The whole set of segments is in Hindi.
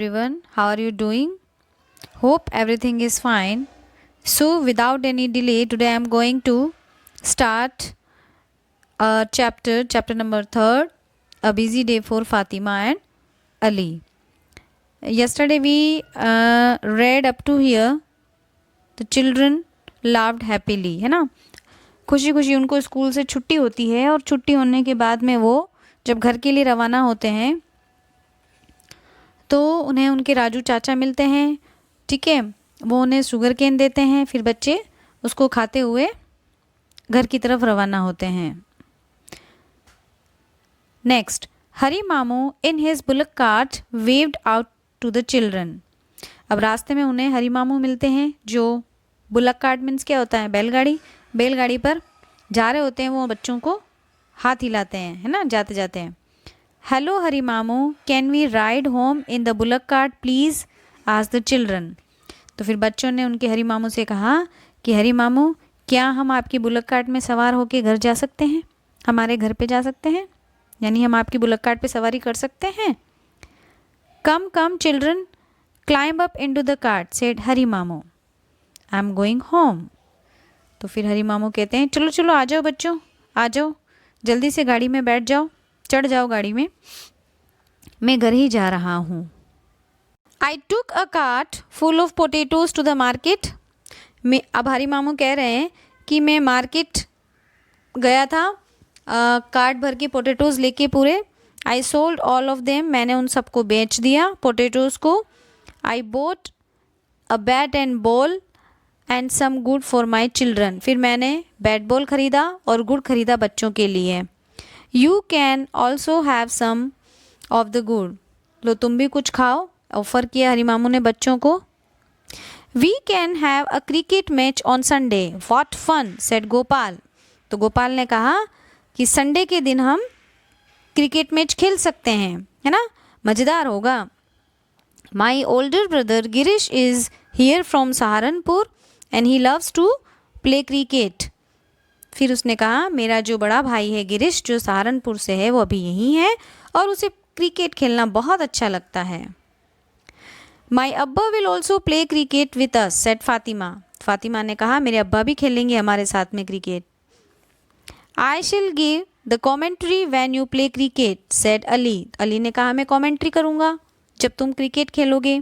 Everyone, how are you doing? Hope everything is fine. So, without any delay, today I am going to start chapter number 3, A Busy Day for Fatima and Ali. Yesterday we read up to here. The children laughed happily, है ना? खुशी खुशी उनको स्कूल से छुट्टी होती है और छुट्टी होने के बाद में वो जब घर के लिए रवाना होते हैं तो उन्हें उनके राजू चाचा मिलते हैं, ठीक है। वो उन्हें शुगर केन देते हैं, फिर बच्चे उसको खाते हुए घर की तरफ रवाना होते हैं। Next, Hari mamu in his bullock cart waved out to the children. अब रास्ते में उन्हें हरी मामू मिलते हैं, जो बुलक कार्ट मीन्स क्या होता है, बैलगाड़ी पर जा रहे होते हैं, वो बच्चों को हाथ हिलाते हैं, है ना, जाते जाते हैं। Hello Hari mamu, can we ride home in the bullock cart please, asked the children. तो फिर बच्चों ने उनके हरी मामू से कहा कि हरी मामू, क्या हम आपकी बुलक कार्ट में सवार होकर घर जा सकते हैं, हमारे घर पे जा सकते हैं, यानी हम आपकी बुलक कार्ट पे सवारी कर सकते हैं। Come come children, climb up into the cart, said Hari Mamu, I am going home. तो फिर हरी मामू कहते हैं, चलो चलो आ जाओ बच्चों, आ जाओ, जल्दी से गाड़ी में बैठ जाओ, चढ़ जाओ गाड़ी में, मैं घर ही जा रहा हूँ। I took a cart full of potatoes to the market. मैं, अब हरी मामू कह रहे हैं कि मैं मार्केट गया था कार्ट भर के पोटेटोज लेके पूरे। I sold all of them, मैंने उन सबको बेच दिया पोटेटोज को। I bought a bat and ball and some gur for my children, फिर मैंने बैट बॉल ख़रीदा और गुड़ ख़रीदा बच्चों के लिए। You can also have some of the gur, लो तुम भी कुछ खाओ, ऑफ़र किया हरी मामू ने बच्चों को। We can have a cricket match on Sunday, what fun, said Gopal. तो गोपाल ने कहा कि संडे के दिन हम क्रिकेट मैच खेल सकते हैं, है ना, मज़ेदार होगा। My older brother Girish is here from Saharanpur and he loves to play cricket. फिर उसने कहा, मेरा जो बड़ा भाई है गिरीश, जो सहारनपुर से है, वो अभी यहीं है और उसे क्रिकेट खेलना बहुत अच्छा लगता है। माई अब्बा will also play cricket with us, said Fatima. Fatima ने कहा, मेरे अब्बा भी खेलेंगे हमारे साथ में क्रिकेट। आई शिल give the commentary when you play cricket, said Ali. Ali ने कहा, मैं कॉमेंट्री करूँगा जब तुम क्रिकेट खेलोगे।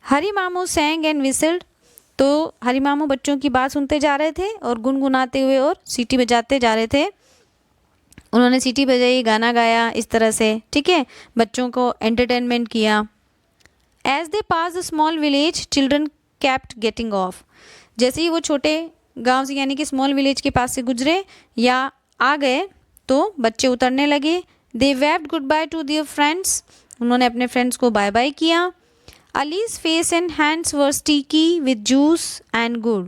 हरी मामू सैंग एंड विसल्ड। तो हरी मामू बच्चों की बात सुनते जा रहे थे और गुनगुनाते हुए और सीटी बजाते जा रहे थे। उन्होंने सीटी बजाई, गाना गाया, इस तरह से, ठीक है, बच्चों को एंटरटेनमेंट किया। As they pass the small village children kept getting off. जैसे ही वो छोटे गांव से यानी कि स्मॉल विलेज के पास से गुजरे या आ गए तो बच्चे उतरने लगे। They waved goodbye to their friends, उन्होंने अपने फ्रेंड्स को बाय बाय किया। Ali's face and hands were sticky with juice and gur.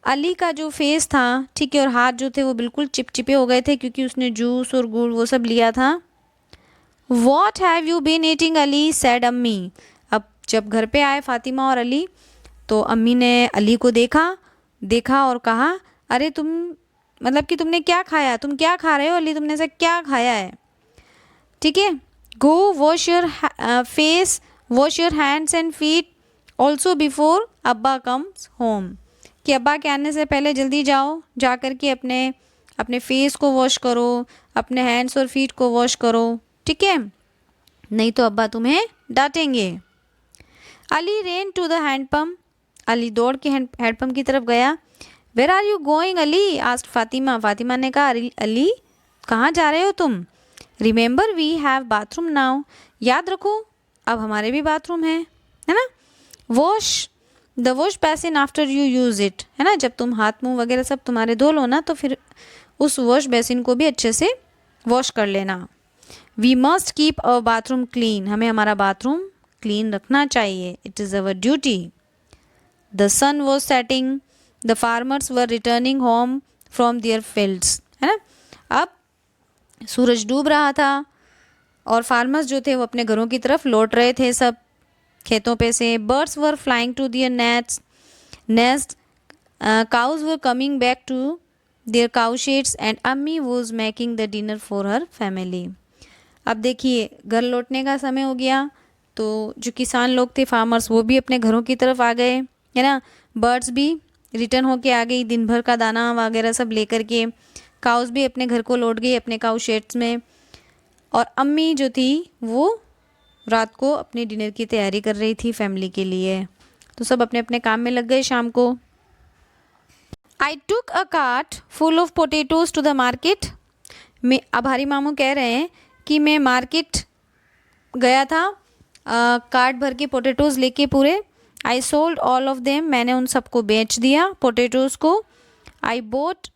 Ali का जो फेस था, ठीक है, और हाथ जो थे वो बिल्कुल चिपचिपे हो गए थे क्योंकि उसने जूस और गुड़ वो सब लिया था। What have you been eating Ali, said Ammi. अब जब घर पे आए फातिमा और अली तो अम्मी ने अली को देखा और कहा, अरे तुम, मतलब कि तुमने क्या खाया, तुम क्या खा रहे हो अली, तुमने ऐसा क्या खाया है, ठीक है। Go wash your face, wash your hands and feet also before Abba comes home, कि अब्बा के आने से पहले जल्दी जाओ, जा कर के अपने फेस को वॉश करो, अपने हैंड्स और फीट को वॉश करो, ठीक है, नहीं तो अब्बा तुम्हें डांटेंगे। Ali ran to the handpump, Ali दौड़ के हैंडपम्प की तरफ गया। Where are you going Ali, asked Fatima. Fatima ने कहा, अली कहाँ जा रहे हो तुम। Remember we have bathroom now, याद रखो अब हमारे भी बाथरूम है ना। Wash the wash basin after you use it, है ना, जब तुम हाथ मुंह वगैरह सब तुम्हारे धो लो ना तो फिर उस वॉश बेसिन को भी अच्छे से वॉश कर लेना। We must keep our bathroom clean, हमें हमारा बाथरूम क्लीन रखना चाहिए, it is our duty. The sun was setting, the farmers were returning home from their fields, है ना। अब सूरज डूब रहा था और फार्मर्स जो थे वो अपने घरों की तरफ लौट रहे थे सब खेतों पे से। Birds were flying to their nest, cows were coming back to their cow sheds and Ammi was making the dinner for her family. अब देखिए घर लौटने का समय हो गया, तो जो किसान लोग थे, फार्मर्स, वो भी अपने घरों की तरफ आ गए, है ना। बर्ड्स भी रिटर्न होके आ गई दिन भर का दाना वगैरह सब लेकर के। काउस भी अपने घर को लौट गई, अपने काउ शेड्स में। और अम्मी जो थी वो रात को अपने डिनर की तैयारी कर रही थी फैमिली के लिए। तो सब अपने अपने काम में लग गए शाम को। I took a cart full of potatoes to the market. मैं, अब हरी मामू कह रहे हैं कि मैं मार्केट गया था कार्ट भर के पोटैटोज़ लेके पूरे। I sold all of them, मैंने उन सबको बेच दिया पोटैटोज़ को। I bought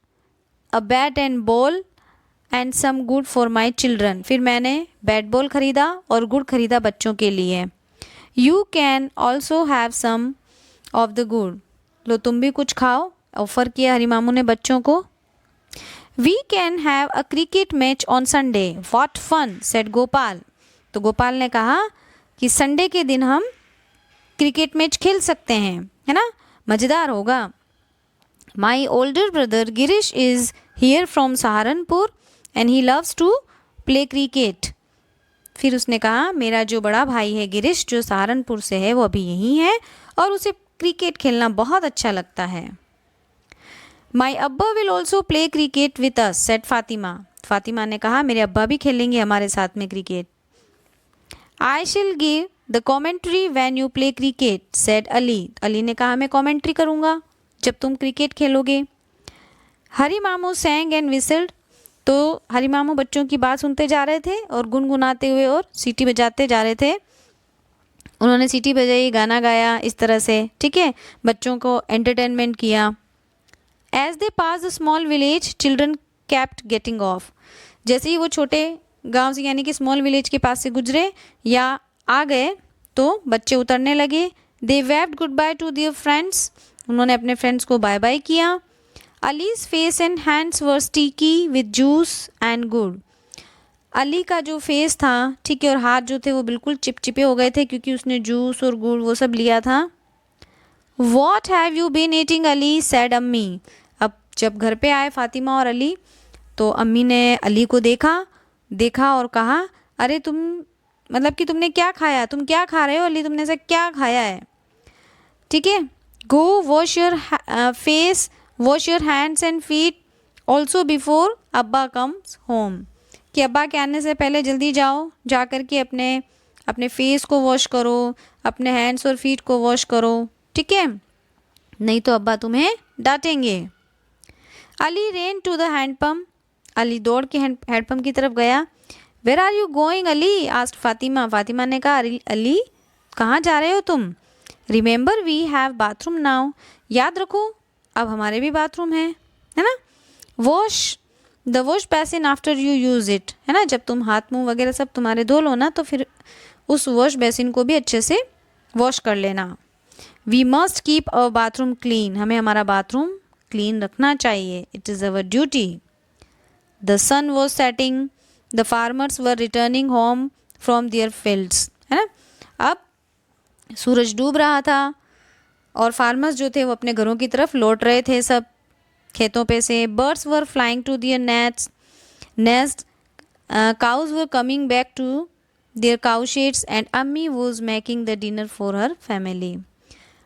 a bat and ball and some gur for my children, फिर मैंने बैट बॉल ख़रीदा और गुड़ ख़रीदा बच्चों के लिए। You can also have some of the gur, लो तुम भी कुछ खाओ, ऑफ़र किया हरी मामू ने बच्चों को। We can have a cricket match on Sunday, what fun said Gopal. तो गोपाल ने कहा कि संडे के दिन हम क्रिकेट मैच खेल सकते हैं, है ना, मज़ेदार होगा। My older brother Girish is here from Saharanpur and he loves to play cricket. फिर उसने कहा मेरा जो बड़ा भाई है गिरीश, जो सहारनपुर से है, वो अभी यहीं है और उसे क्रिकेट खेलना बहुत अच्छा लगता है। माई अब्बा will also play cricket with us said Fatima. Fatima ने कहा मेरे अब्बा भी खेलेंगे हमारे साथ में क्रिकेट। आई शिल give the commentary when you play cricket said Ali. Ali ने कहा मैं कॉमेंट्री करूँगा जब तुम क्रिकेट खेलोगे। हरी मामू सैंग एंड विसल्ड। तो हरी मामू बच्चों की बात सुनते जा रहे थे और गुनगुनाते हुए और सीटी बजाते जा रहे थे। उन्होंने सीटी बजाई, गाना गाया, इस तरह से, ठीक है, बच्चों को एंटरटेनमेंट किया। As they pass the small village children kept getting off. जैसे ही वो छोटे गांव से यानी कि स्मॉल विलेज के पास से गुजरे या आ गए तो बच्चे उतरने लगे। They waved goodbye to their friends, उन्होंने अपने फ्रेंड्स को बाय बाय किया। Ali's face and hands were sticky with juice and gur. Ali का जो फेस था, ठीक है, और हाथ जो थे वो बिल्कुल चिपचिपे हो गए थे क्योंकि उसने जूस और गुड़ वो सब लिया था। What have you been eating Ali said Ammi. अब जब घर पे आए फातिमा और अली तो अम्मी ने अली को देखा और कहा अरे तुम, मतलब कि तुमने क्या खाया, तुम क्या खा रहे हो अली, तुमने ऐसा क्या खाया है, ठीक है। Go wash your face, wash your hands and feet also before Abba comes home, कि अब्बा के आने से पहले जल्दी जाओ, जा कर के अपने फेस को वॉश करो, अपने हैंड्स और फीट को वॉश करो, ठीक है, नहीं तो अब्बा तुम्हें डांटेंगे। Ali ran to the handpump. Ali दौड़ के हैंडपम्प की तरफ गया। Where are you going Ali asked Fatima. Fatima ने कहा अली कहाँ जा रहे हो तुम। Remember we have bathroom now, याद रखो अब हमारे भी बाथरूम है ना। Wash the wash basin after you use it, है ना, जब तुम हाथ मुंह वगैरह सब तुम्हारे धो लो ना तो फिर उस वॉश बेसिन को भी अच्छे से वॉश कर लेना। We must keep our bathroom clean, हमें हमारा बाथरूम क्लीन रखना चाहिए, it is our duty. The sun was setting, the farmers were returning home from their fields, है ना। अब सूरज डूब रहा था और फार्मर्स जो थे वो अपने घरों की तरफ लौट रहे थे सब खेतों पे से। Birds were flying to their nest, cows were coming back to their cow sheds and Ammi was making the dinner for her family.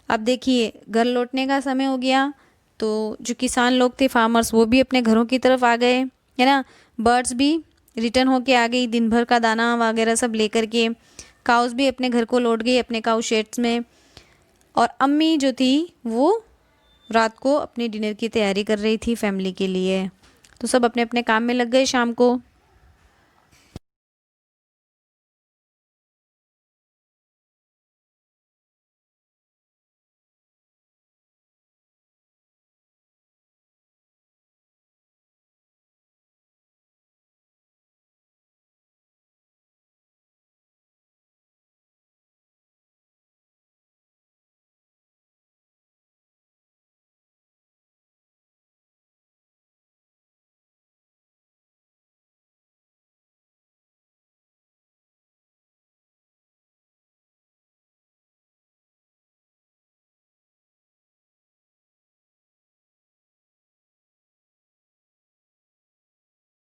अब देखिए घर लौटने का समय हो गया तो जो किसान लोग थे, फार्मर्स, वो भी अपने घरों की तरफ आ गए, है ना। बर्ड्स भी रिटर्न होके आ गई दिन भर का दाना वगैरह सब लेकर के। काउस भी अपने घर को लौट गई, अपने काउ शेड्स में। और अम्मी जो थी वो रात को अपने डिनर की तैयारी कर रही थी फैमिली के लिए। तो सब अपने अपने काम में लग गए शाम को।